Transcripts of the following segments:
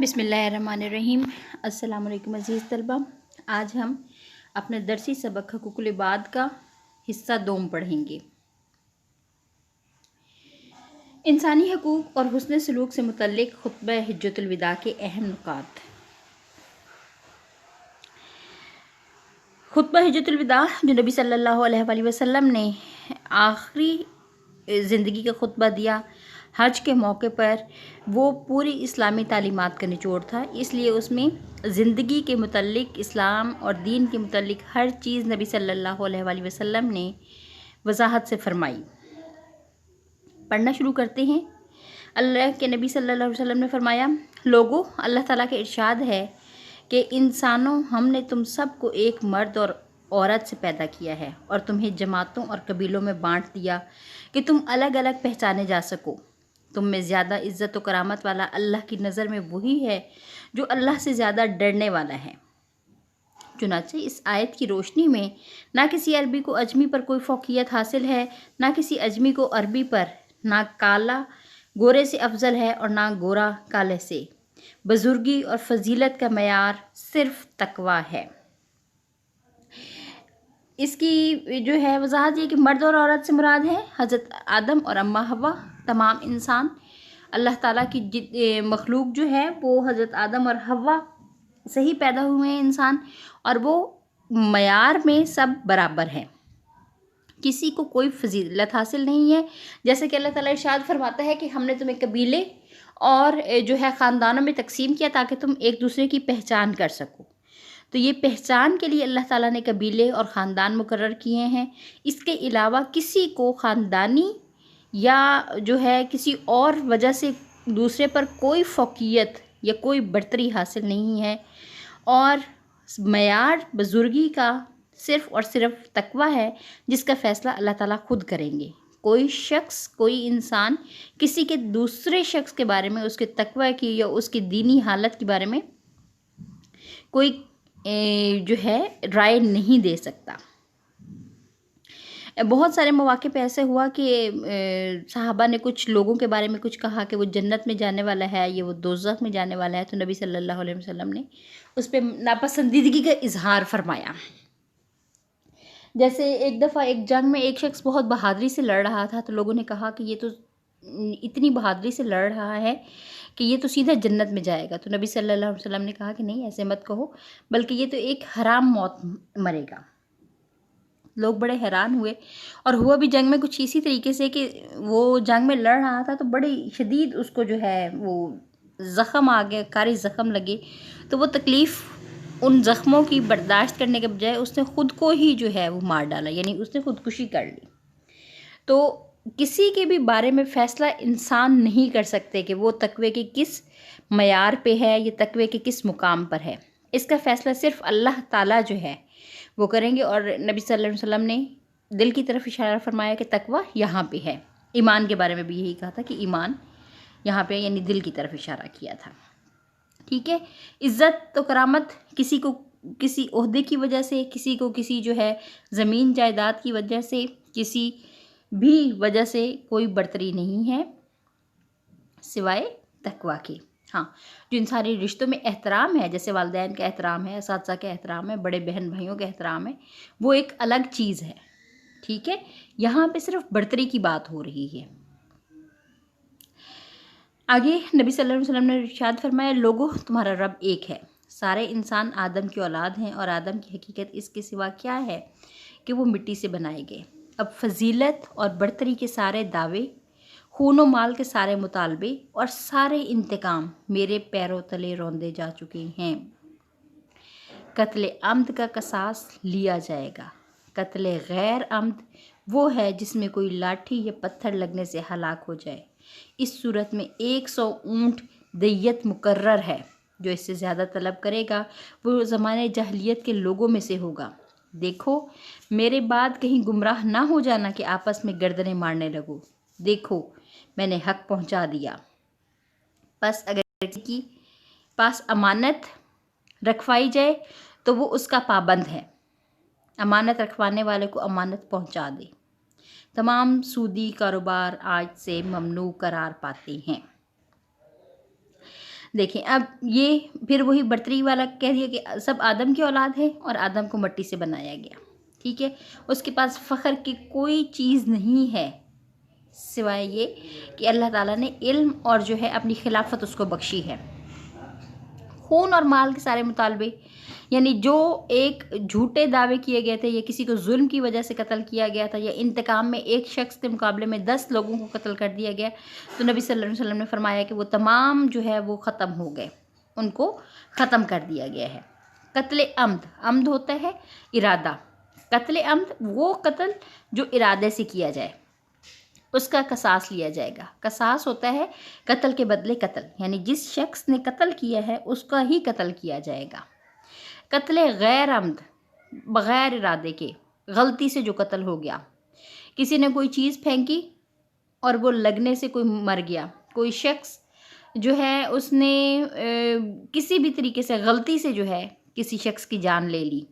बिस्मिल्लाहिर्रहमानिर्रहीम। अस्सलाम वालेकुम अज़ीज़ तलबा। आज हम अपने दरसी सबक हुकूकुल इबाद का हिस्सा 2 पढ़ेंगे। इंसानी हकूक़ और हुस्न सलूक से मुतल्लिक़ खुतबा हिज्जतुल विदा के अहम नुकात। खुतबा हिज्जतुल विदा जो नबी सल्लल्लाहु अलैहि वसल्लम ने आखिरी ज़िंदगी का खुतबा दिया हज के मौके पर, वो पूरी इस्लामी तालीमात का निचोड़ था। इसलिए उसमें ज़िंदगी के मुतल्लिक़, इस्लाम और दीन के मुतल्लिक़ हर चीज़ नबी सल्लल्लाहु अलैहि वसल्लम ने वजाहत से फरमाई। पढ़ना शुरू करते हैं। अल्लाह के नबी सल्लल्लाहु अलैहि वसल्लम ने फरमाया, लोगों, अल्लाह ताला के इरशाद है कि इंसानों, हमने तुम सबको एक मर्द और औरत से पैदा किया है और तुम्हें जमातों और कबीलों में बांट दिया कि तुम अलग अलग पहचाने जा सको। तुम में ज़्यादा इज़्ज़त व करामत वाला अल्लाह की नज़र में वही है जो अल्लाह से ज़्यादा डरने वाला है। चुनांचे इस आयत की रोशनी में ना किसी अरबी को अजमी पर कोई फ़ौक़ियत हासिल है, ना किसी अजमी को अरबी पर, ना काला गोरे से अफजल है और ना गोरा काले से। बुजुर्गी और फजीलत का मयार सिर्फ तकवा है। इसकी जो है वजाहत ये कि मर्द और औरत से मुराद है हज़रत आदम और अम्मा हवा। तमाम इंसान अल्लाह ताला की मखलूक जो है वो हज़रत आदम और हवा से ही पैदा हुए हैं इंसान, और वो मयार में सब बराबर हैं। किसी को कोई फजीलत हासिल नहीं है। जैसे कि अल्लाह ताला इरशाद फरमाता है कि हमने तुम्हें कबीले और जो है ख़ानदानों में तकसीम किया ताकि तुम एक दूसरे की पहचान कर सको। तो ये पहचान के लिए अल्लाह ताला ने कबीले और ख़ानदान मुकर्रर किए हैं। इसके अलावा किसी को ख़ानदानी या जो है किसी और वजह से दूसरे पर कोई फ़ौक़ियत या कोई बर्तरी हासिल नहीं है, और मयार बुजुर्गी का सिर्फ़ और सिर्फ तकवा है, जिसका फ़ैसला अल्लाह ताला खुद करेंगे। कोई शख्स, कोई इंसान किसी के दूसरे शख्स के बारे में, उसके तकवा की या उसकी दीनी हालत के बारे में कोई जो है राय नहीं दे सकता। बहुत सारे मौक़े पे ऐसे हुआ कि सहाबा ने कुछ लोगों के बारे में कुछ कहा कि वो जन्नत में जाने वाला है, ये वो दोज़ख में जाने वाला है, तो नबी सल्लल्लाहु अलैहि वसल्लम ने उस पर नापसंदीदगी का इजहार फरमाया। जैसे एक दफ़ा एक जंग में एक शख्स बहुत बहादुरी से लड़ रहा था, तो लोगों ने कहा कि ये तो इतनी बहादुरी से लड़ रहा है कि ये तो सीधा जन्नत में जाएगा। तो नबी सल्लल्लाहु अलैहि वसल्लम ने कहा कि नहीं, ऐसे मत कहो, बल्कि ये तो एक हराम मौत मरेगा। लोग बड़े हैरान हुए, और हुआ भी जंग में कुछ इसी तरीके से कि वो जंग में लड़ रहा था तो बड़ी शदीद उसको जो है वो ज़ख़म आ गया, कारी ज़ख़म लगे। तो वो तकलीफ़ उन ज़ख़्मों की बर्दाश्त करने के बजाय उसने ख़ुद को ही जो है वो मार डाला, यानी उसने ख़ुदकुशी कर ली। तो किसी के भी बारे में फ़ैसला इंसान नहीं कर सकते कि वो तकवे के किस मयार पे है या तकवे के किस मुकाम पर है। इसका फ़ैसला सिर्फ़ अल्लाह ताला जो है वो करेंगे। और नबी सल्लल्लाहु अलैहि वसल्लम ने दिल की तरफ इशारा फरमाया कि तकवा यहाँ पे है। ईमान के बारे में भी यही कहा था कि ईमान यहाँ पे, यानी दिल की तरफ इशारा किया था। ठीक है। इज़्ज़त तो करामत किसी को किसी ओहदे की वजह से, किसी को किसी जो है ज़मीन जायदाद की वजह से, किसी भी वजह से कोई बर्तरी नहीं है सिवाय तकवा के। हाँ, जो इंसानी रिश्तों में एहतराम है, जैसे वालिदैन का एहतराम है, असातिज़ा का एहतराम है, बड़े बहन भाइयों का एहतराम है, वो एक अलग चीज़ है। ठीक है। यहाँ पे सिर्फ बर्तरी की बात हो रही है। आगे नबी सल्लल्लाहु अलैहि वसल्लम ने इरशाद फरमाया, लोगों, तुम्हारा रब एक है। सारे इंसान आदम की औलाद हैं, और आदम की हकीकत इसके सिवा क्या है कि वो मिट्टी से बनाए गए। अब फजीलत और बर्तरी के सारे दावे, खून व माल के सारे मुतालबे और सारे इंतकाम मेरे पैरों तले रौंदे जा चुके हैं। कत्ले अम्द का कसास लिया जाएगा। कत्ले गैर अम्द वो है जिसमें कोई लाठी या पत्थर लगने से हलाक हो जाए। इस सूरत में 100 ऊँट दियत मुकर्रर है। जो इससे ज़्यादा तलब करेगा वो ज़माने जहलियत के लोगों में से होगा। देखो, मेरे बाद कहीं गुमराह ना हो जाना कि आपस में गर्दनें मारने लगो। देखो, मैंने हक पहुंचा दिया। बस अगर किसी की पास अमानत रखवाई जाए तो वो उसका पाबंद है। अमानत रखवाने वाले को अमानत पहुंचा दे। तमाम सूदी कारोबार आज से ममनू करार पाते हैं। देखें अब ये फिर वही बर्तरी वाला कह दिया कि सब आदम की औलाद है और आदम को मिट्टी से बनाया गया, ठीक है। उसके पास फ़ख्र की कोई चीज़ नहीं है सिवाय ये कि अल्लाह ताला ने इल्म और जो है अपनी खिलाफत उसको बख्शी है। खून और माल के सारे मुतालबे, यानी जो एक झूठे दावे किए गए थे या किसी को जुल्म की वजह से कत्ल किया गया था या इंतकाम में एक शख्स के मुकाबले में 10 लोगों को कत्ल कर दिया गया, तो नबी सल्लल्लाहु अलैहि वसल्लम ने फरमाया कि वो तमाम जो है वो ख़त्म हो गए, उनको ख़त्म कर दिया गया है। कत्ल अम्द, अम्द होता है इरादा, कत्ल अम्द वो कत्ल जो इरादे से किया जाए उसका कसास लिया जाएगा। कसास होता है कत्ल के बदले कत्ल, यानी जिस शख्स ने कत्ल किया है उसका ही कत्ल किया जाएगा। कत्ल गैर अम्द, बग़ैर इरादे के, गलती से जो कत्ल हो गया, किसी ने कोई चीज़ फेंकी और वो लगने से कोई मर गया, कोई शख्स जो है उसने किसी भी तरीके से गलती से जो है किसी शख्स की जान ले ली,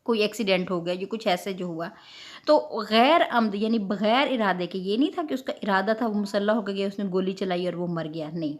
कोई एक्सीडेंट हो गया या कुछ ऐसे जो हुआ, तो गैर अम्द यानी बग़ैर इरादे के, ये नहीं था कि उसका इरादा था वो मुसल्ला होकर गया, उसने गोली चलाई और वो मर गया, नहीं,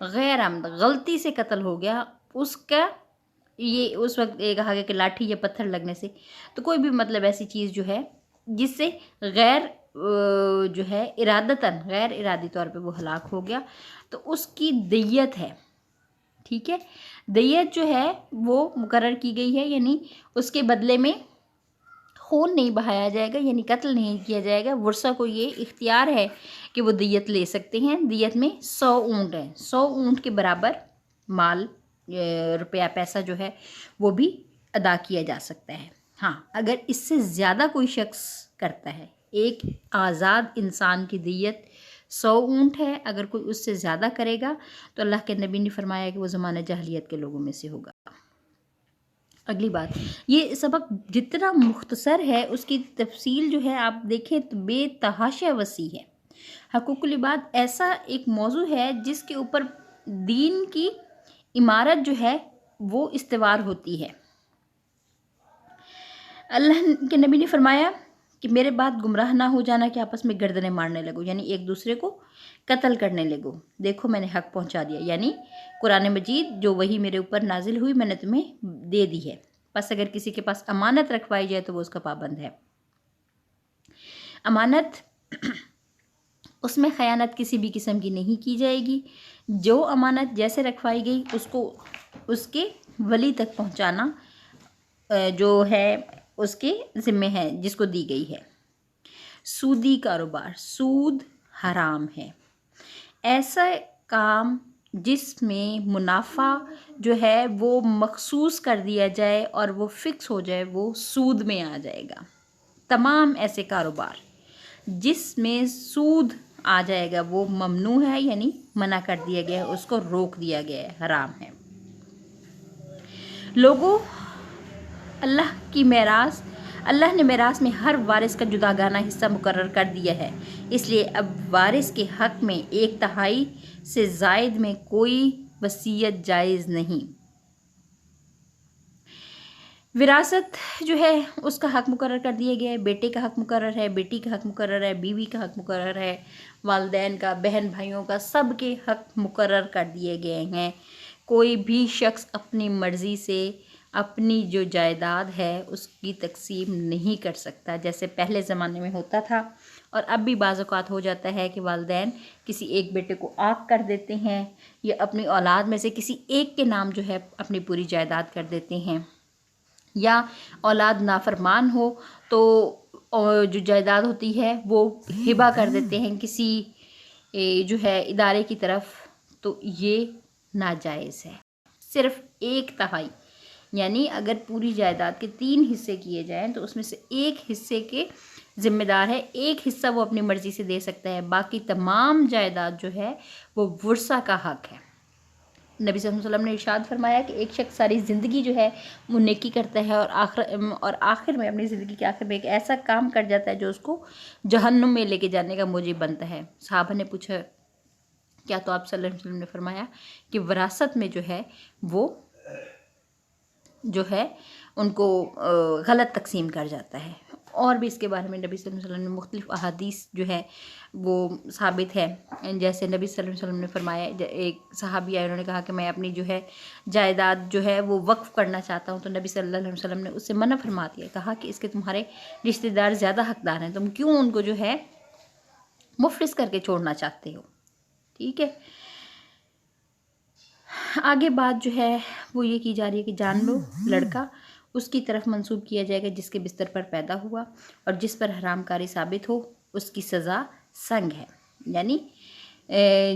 गैर अम्द गलती से कत्ल हो गया उसका, ये उस वक्त ये कहा गया कि लाठी या पत्थर लगने से, तो कोई भी मतलब ऐसी चीज़ जो है जिससे गैर जो है इरादतन गैर इरादी तौर पे वो हलाक हो गया, तो उसकी दियत है, ठीक है। दियत जो है वो मुकर्रर की गई है, यानी उसके बदले में खून नहीं बहाया जाएगा, यानी कत्ल नहीं किया जाएगा। वर्षा को ये इख्तियार है कि वो दियत ले सकते हैं। दियत में 100 ऊँट है, 100 ऊँट के बराबर माल रुपया पैसा जो है वो भी अदा किया जा सकता है। हाँ, अगर इससे ज़्यादा कोई शख्स करता है, एक आज़ाद इंसान की दियत 100 ऊँट है, अगर कोई उससे ज़्यादा करेगा तो अल्लाह के नबी ने फरमाया कि वो ज़माना जahलियत के लोगों में से होगा। अगली बात, ये सबक जितना मुख्तसर है उसकी तफसील जो है आप देखें तो बेतहाशा वसी है। हकूक़ुल इबाद ऐसा एक मौजू है जिसके ऊपर दीन की इमारत जो है वो इस्तेवार होती है। अल्लाह के नबी ने फरमाया कि मेरे बाद गुमराह ना हो जाना कि आपस में गर्दनें मारने लगो, यानी एक दूसरे को कत्ल करने लगो। देखो मैंने हक पहुंचा दिया, यानी कुरान मजीद जो वही मेरे ऊपर नाजिल हुई मैंने तुम्हें दे दी है, बस अगर किसी के पास अमानत रखवाई जाए तो वो उसका पाबंद है। अमानत उसमें ख़यानत किसी भी किस्म की नहीं की जाएगी। जो अमानत जैसे रखवाई गई उसको उसके वली तक पहुंचाना जो है उसके ज़िम्मे है जिसको दी गई है। सूदी कारोबार, सूद हराम है। ऐसा काम जिसमें मुनाफा जो है वो मखसूस कर दिया जाए और वो फ़िक्स हो जाए, वो सूद में आ जाएगा। तमाम ऐसे कारोबार जिसमें सूद आ जाएगा वो ममनू है, यानी मना कर दिया गया है, उसको रोक दिया गया है, हराम है। लोगों, अल्लाह ने मेरास में हर वारिस का जुदागाना हिस्सा मुकर्रर कर दिया है, इसलिए अब वारिस के हक में 1/3 से ज़ायद में कोई वसीयत जायज़ नहीं। विरासत जो है उसका हक मुकर्रर कर दिया गया है। बेटे का हक मुकर्रर है, बेटी का हक मुकर्रर है, बीवी का हक मुकर्रर है, वालिदैन का, बहन भाइयों का, सब के हक मुकर्रर कर दिए गए हैं। कोई भी शख्स अपनी मर्ज़ी से अपनी जो जायदाद है उसकी तकसीम नहीं कर सकता, जैसे पहले ज़माने में होता था और अब भी बाज़ औक़ात हो जाता है कि वालिदैन किसी एक बेटे को आक़ कर देते हैं या अपनी औलाद में से किसी एक के नाम जो है अपनी पूरी जायदाद कर देते हैं, या औलाद नाफरमान हो तो जो जायदाद होती है वो हिबा कर देते हैं किसी जो है इदारे की तरफ, तो ये नाजायज़ है। सिर्फ 1/3, यानी अगर पूरी जायदाद के 3 हिस्से किए जाएं तो उसमें से 1 हिस्से के ज़िम्मेदार है, 1 हिस्सा वो अपनी मर्ज़ी से दे सकता है, बाकी तमाम जायदाद जो है वो वर्सा का हक है। नबी सल्लल्लाहु अलैहि वसल्लम ने इरशाद फरमाया कि एक शख्स सारी ज़िंदगी जो है वो नेकी करता है और आखिर में अपनी ज़िंदगी के आखिर में एक ऐसा काम कर जाता है जो उसको जहन्नुम में लेके जाने का मूजिब बनता है। सहाबा ने पूछा क्या, तो आप सल्लल्लाहु अलैहि वसल्लम ने फरमाया कि विरासत में जो है वो जो है उनको गलत तकसीम कर जाता है, और भी इसके बारे में नबी सल्लल्लाहु अलैहि वसल्लम ने मुख्तलिफ अहादीस जो है वो साबित है। जैसे नबी सल्लल्लाहु अलैहि वसल्लम ने फरमाया, एक सहाबी आए, उन्होंने कहा कि मैं अपनी जो है जायदाद जो है वो वक्फ़ करना चाहता हूँ, तो नबी सल्लल्लाहु अलैहि वसल्लम ने उससे मना फरमा दिया, कहा कि इसके तुम्हारे रिश्तेदार ज़्यादा हकदार हैं, तुम क्यों उनको जो है मुफ्लिस करके छोड़ना चाहते हो। ठीक है, आगे बात जो है वो ये की जा रही है कि जान लो, लड़का उसकी तरफ मंसूब किया जाएगा जिसके बिस्तर पर पैदा हुआ और जिस पर हरामकारी साबित हो उसकी सज़ा संग है। यानी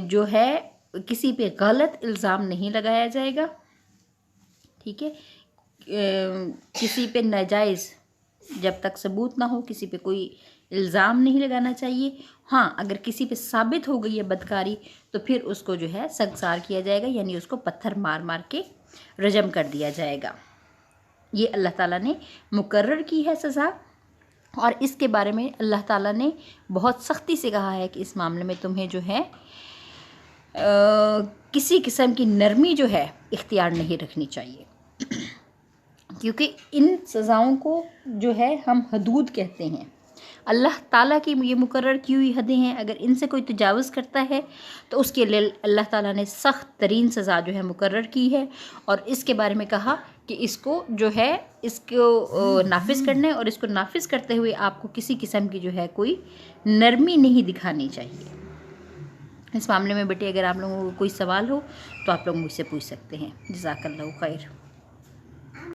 जो है किसी पे गलत इल्ज़ाम नहीं लगाया जाएगा। ठीक है, किसी पे नाजायज़ जब तक सबूत ना हो किसी पे कोई इल्ज़ाम नहीं लगाना चाहिए। हाँ, अगर किसी पे साबित हो गई है बदकारी तो फिर उसको जो है संगसार किया जाएगा, यानी उसको पत्थर मार मार के रजम कर दिया जाएगा। ये अल्लाह ताला ने मुकर्रर की है सज़ा, और इसके बारे में अल्लाह ताला ने बहुत सख्ती से कहा है कि इस मामले में तुम्हें जो है किसी किस्म की नरमी जो है इख्तियार नहीं रखनी चाहिए, क्योंकि इन सज़ाओं को जो है हम हदूद कहते हैं। अल्लाह ताला की ये मुकर्रर की हुई हदें हैं, अगर इनसे कोई तजावुज़ करता है तो उसके लिए अल्लाह ताला ने सख्त तरीन सज़ा जो है मुकर्रर की है। और इसके बारे में कहा कि इसको जो है इसको नाफिज़ करना है, और इसको नाफिज़ करते हुए आपको किसी किस्म की जो है कोई नरमी नहीं दिखानी चाहिए। इस मामले में बेटे अगर आप लोगों को कोई सवाल हो तो आप लोग मुझसे पूछ सकते हैं। जज़ाकल्लाहु खैर।